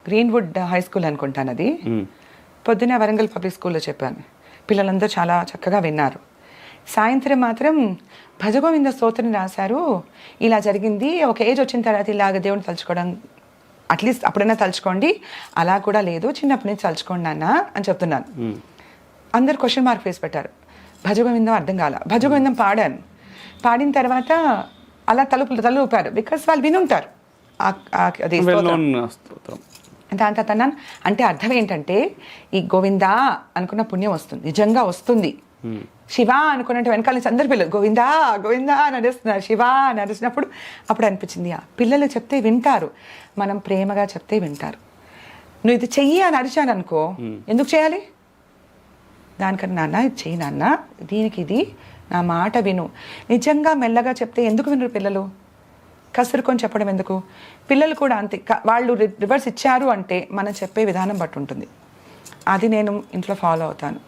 Greenwood high school అనుకుంటాను అది. పొద్దునే వరంగల్ పబ్లిక్ స్కూల్లో చెప్పాను. పిల్లలందరూ చాలా చక్కగా విన్నారు. సాయంత్రం మాత్రం భజగోవింద స్తోత్రం రాశారు. ఇలా జరిగింది, ఒక ఏజ్ వచ్చిన తర్వాత ఇలాగ దేవుని తలుచుకోవడం, అట్లీస్ట్ అప్పుడైనా తలుచుకోండి, అలా కూడా లేదు, చిన్నప్పటి నుంచి తలుచుకోండి నాన్న అని చెప్తున్నాను. అందరు క్వశ్చన్ మార్క్ వేసి పెట్టారు. భజగోవిందం అర్థం కాల. భజగోవిందం పాడాను. పాడిన తర్వాత అలా తల ఊపారు, బికాస్ వాళ్ళు వినుంటారు అది దాని తర్వాత అన్నాను. అంటే అర్థం ఏంటంటే ఈ గోవిందా అనుకున్న పుణ్యం వస్తుంది, నిజంగా వస్తుంది. శివ అనుకున్నట్టు వెనకాల నుంచి అందరు పిల్లలు గోవిందా గోవిందా అని నడుస్తున్నారు, శివ అని నడిచినప్పుడు అప్పుడు అనిపించింది పిల్లలు చెప్తే వింటారు, మనం ప్రేమగా చెప్తే వింటారు. నువ్వు ఇది చెయ్యి అని అరిచాను అనుకో, ఎందుకు చేయాలి? దానికన్నా నాన్న ఇది చెయ్యి నాన్న, దీనికి ఇది నా మాట విను. నిజంగా మెల్లగా చెప్తే ఎందుకు వినరు పిల్లలు? కసురుకొని చెప్పడం ఎందుకు? పిల్లలు కూడా అంతే, వాళ్ళు రివర్స్ ఇచ్చారు అంటే మనం చెప్పే విధానం బట్టి ఉంటుంది. అది నేను ఇంట్లో ఫాలో అవుతాను.